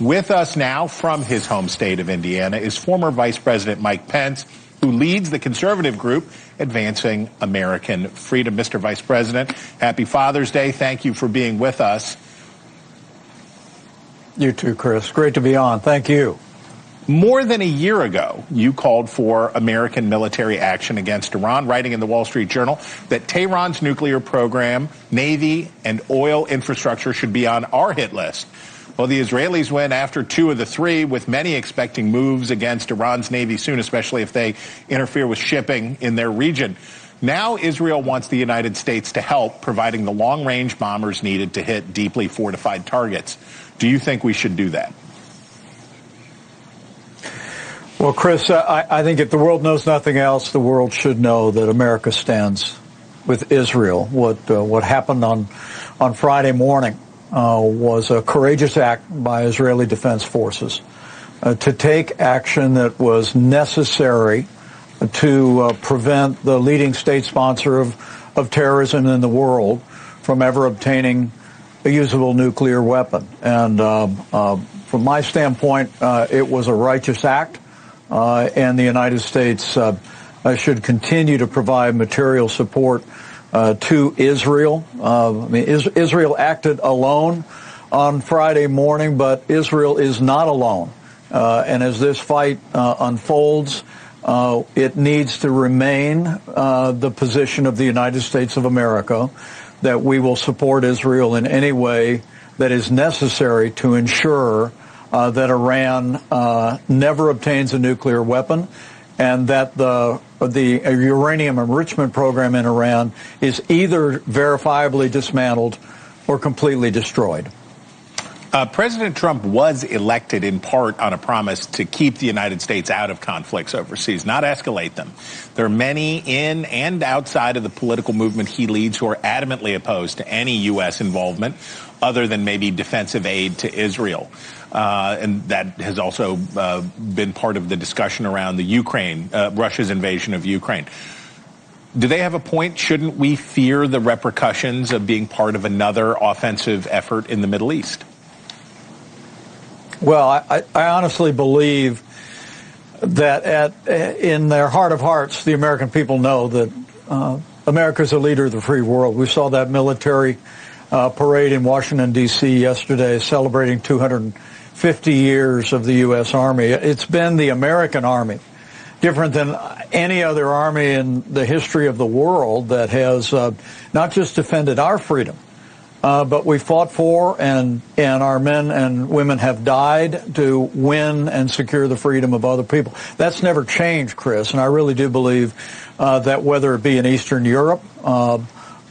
With us now from his home state of Indiana is former Vice President Mike Pence, who leads the conservative group Advancing American Freedom. Mr. Vice President, happy Father's Day. Thank you for being with us. You too, Chris. Great to be on. Thank you. More than a year ago, you called for American military action against Iran, writing in the Wall Street Journal that Tehran's nuclear program, Navy, and oil infrastructure should be on our hit list. Well, the Israelis went after two of the three, with many expecting moves against Iran's Navy soon, especially if they interfere with shipping in their region. Now Israel wants the United States to help, providing the long-range bombers needed to hit deeply fortified targets. Do you think we should do that? Well, Chris, I think if the world knows nothing else, the world should know that America stands with Israel. What happened on Friday morning was a courageous act by Israeli Defense Forces to take action that was necessary to prevent the leading state sponsor of terrorism in the world from ever obtaining a usable nuclear weapon. And from my standpoint, it was a righteous act, and the United States should continue to provide material support to Israel. Israel acted alone on Friday morning, but Israel is not alone. And as this fight unfolds, it needs to remain the position of the United States of America that we will support Israel in any way that is necessary to ensure that Iran never obtains a nuclear weapon, and that the uranium enrichment program in Iran is either verifiably dismantled or completely destroyed. President Trump was elected in part on a promise to keep the United States out of conflicts overseas, not escalate them. There are many in and outside of the political movement he leads who are adamantly opposed to any U.S. involvement other than maybe defensive aid to Israel. And that has also been part of the discussion around the Ukraine, Russia's invasion of Ukraine. Do they have a point? Shouldn't we fear the repercussions of being part of another offensive effort in the Middle East? Well, I honestly believe that in their heart of hearts, the American people know that America is a leader of the free world. We saw that military parade in Washington, D.C. yesterday, celebrating 250 years of the U.S. Army. It's been the American Army, different than any other army in the history of the world, that has not just defended our freedom, but we fought for, and our men and women have died to win and secure the freedom of other people. That's never changed, Chris, and I really do believe that whether it be in Eastern Europe,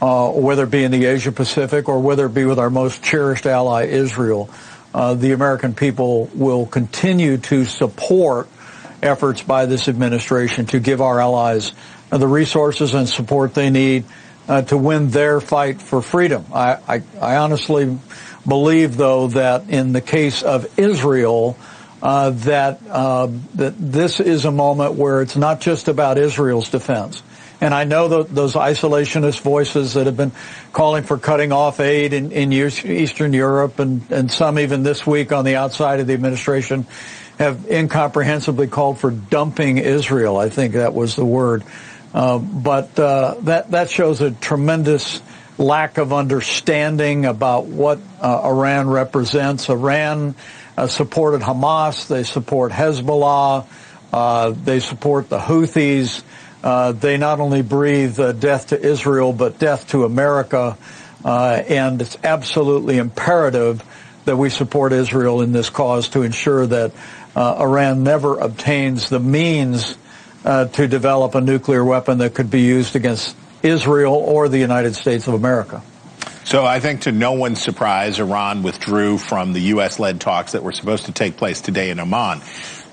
or whether it be in the Asia Pacific, or whether it be with our most cherished ally, Israel, the American people will continue to support efforts by this administration to give our allies the resources and support they need to win their fight for freedom. I honestly believe, though, that in the case of Israel, that this is a moment where it's not just about Israel's defense. And I know those isolationist voices that have been calling for cutting off aid in Eastern Europe, and some even this week on the outside of the administration have incomprehensibly called for dumping Israel. I think that was the word. But that shows a tremendous lack of understanding about what Iran represents. Iran supported Hamas. They support Hezbollah. They support the Houthis. They not only breathe death to Israel, but death to America. And it's absolutely imperative that we support Israel in this cause to ensure that Iran never obtains the means to develop a nuclear weapon that could be used against Israel or the United States of America. So I think, to no one's surprise, Iran withdrew from the U.S.-led talks that were supposed to take place today in Oman.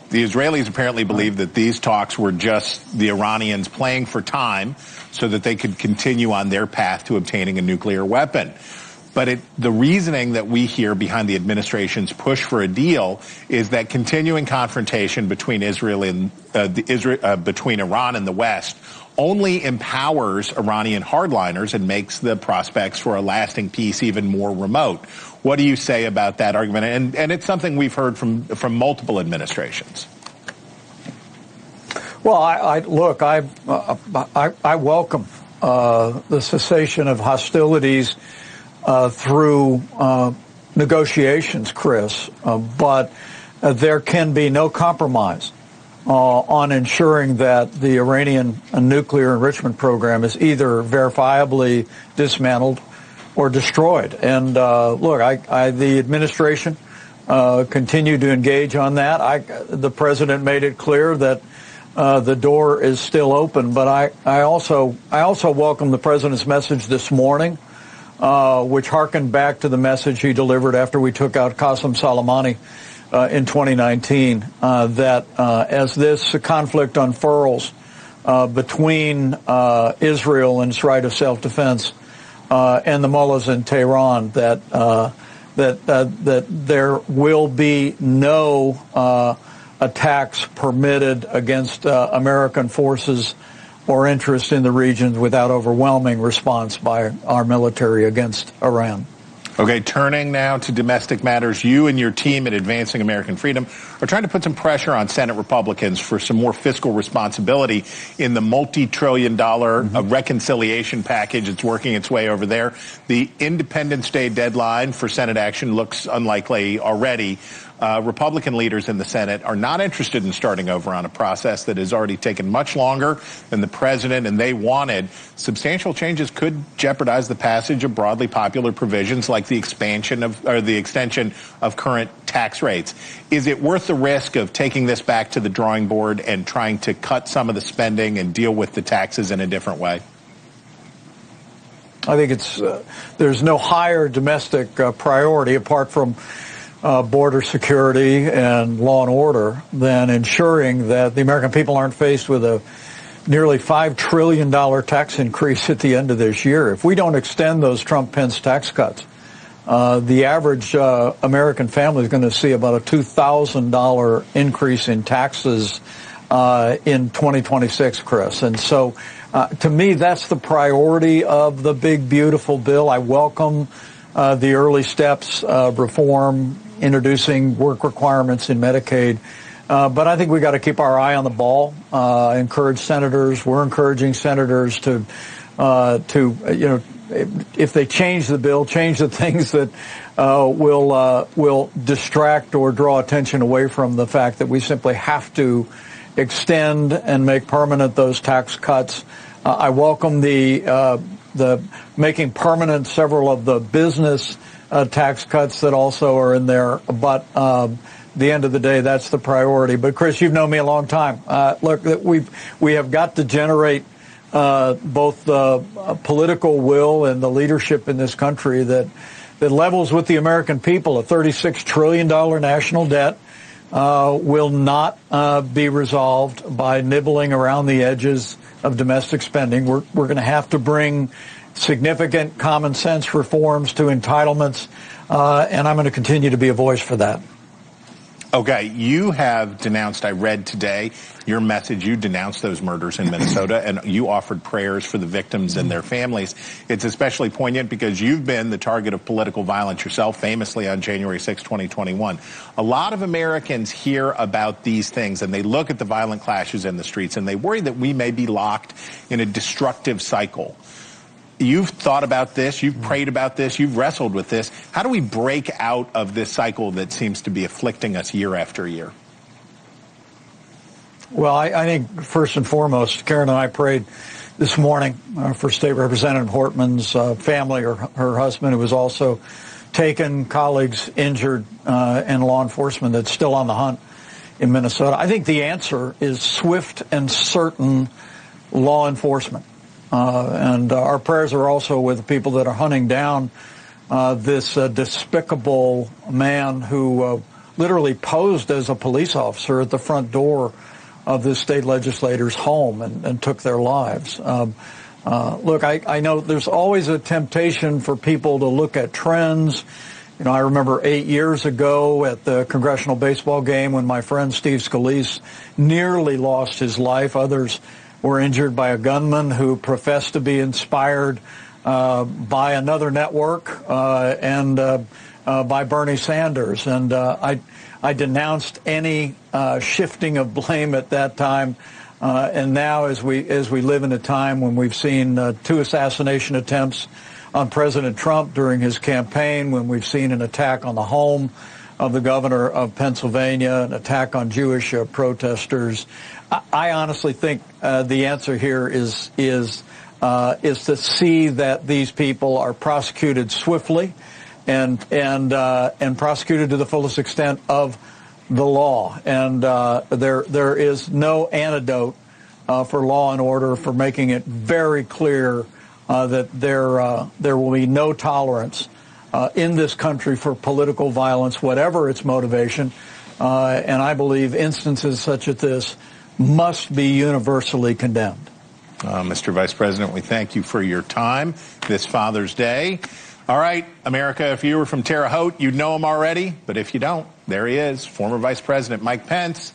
The Israelis apparently believe that these talks were just the Iranians playing for time so that they could continue on their path to obtaining a nuclear weapon. But the reasoning that we hear behind the administration's push for a deal is that continuing confrontation between between Iran and the West only empowers Iranian hardliners and makes the prospects for a lasting peace even more remote. What do you say about that argument? And it's something we've heard from multiple administrations. Well, I welcome the cessation of hostilities through negotiations, Chris, but there can be no compromise on ensuring that the Iranian nuclear enrichment program is either verifiably dismantled or destroyed. And look, the administration continued to engage on that. The president made it clear that the door is still open, but I also welcome the president's message this morning, which harkened back to the message he delivered after we took out Qasem Soleimani in 2019, that as this conflict unfurls between Israel and its right of self-defense and the mullahs in Tehran, that there will be no attacks permitted against American forces or interest in the region without overwhelming response by our military against Iran. Okay, turning now to domestic matters, you and your team at Advancing American Freedom are trying to put some pressure on Senate Republicans for some more fiscal responsibility in the multi-trillion-dollar reconciliation package that's working its way over there. The Independence Day deadline for Senate action looks unlikely already. Republican leaders in the Senate are not interested in starting over on a process that has already taken much longer than the president and they wanted. Substantial changes could jeopardize the passage of broadly popular provisions like the extension of current tax rates. Is it worth the risk of taking this back to the drawing board and trying to cut some of the spending and deal with the taxes in a different way? I think there's no higher domestic priority apart from border security and law and order than ensuring that the American people aren't faced with a nearly $5 trillion tax increase at the end of this year. If we don't extend those Trump-Pence tax cuts, the average American family is going to see about a $2,000 increase in taxes in 2026, Chris. And so to me, that's the priority of the big, beautiful bill. I welcome the early steps of reform, introducing work requirements in Medicaid. But I think we got to keep our eye on the ball, encourage senators. We're encouraging senators to if they change the bill, change the things that will distract or draw attention away from the fact that we simply have to extend and make permanent those tax cuts. I welcome the making permanent several of the business tax cuts that also are in there. But the end of the day, that's the priority. But Chris, you've known me a long time. Look, we have got to generate both the political will and the leadership in this country that levels with the American people. A $36 trillion national debt will not be resolved by nibbling around the edges of domestic spending. We're going to have to bring significant common sense reforms to entitlements, and I'm going to continue to be a voice for that. Okay, you have denounced, I read today, your message, you denounced those murders in Minnesota, and you offered prayers for the victims and their families. It's especially poignant because you've been the target of political violence yourself, famously on January 6, 2021. A lot of Americans hear about these things, and they look at the violent clashes in the streets, and they worry that we may be locked in a destructive cycle. You've thought about this, you've prayed about this, you've wrestled with this. How do we break out of this cycle that seems to be afflicting us year after year? Well, I think first and foremost, Karen and I prayed this morning for State Representative Hortman's family, her husband, who was also taken, colleagues injured, and law enforcement that's still on the hunt in Minnesota. I think the answer is swift and certain law enforcement. And our prayers are also with the people that are hunting down this despicable man who literally posed as a police officer at the front door of this state legislator's home and took their lives. Look, I know there's always a temptation for people to look at trends. You know, I remember 8 years ago at the congressional baseball game when my friend Steve Scalise nearly lost his life. Others were injured by a gunman who professed to be inspired by another network and by Bernie Sanders. And I denounced any shifting of blame at that time. And now, as we live in a time when we've seen 2 assassination attempts on President Trump during his campaign, when we've seen an attack on the home of the governor of Pennsylvania, an attack on Jewish protesters, I honestly think the answer here is to see that these people are prosecuted swiftly and prosecuted to the fullest extent of the law. And there is no antidote for law and order, for making it very clear that there will be no tolerance in this country for political violence, whatever its motivation. And I believe instances such as this must be universally condemned. Mr. Vice President, we thank you for your time this Father's Day. All right, America, if you were from Terre Haute, you'd know him already. But if you don't, there he is, former Vice President Mike Pence.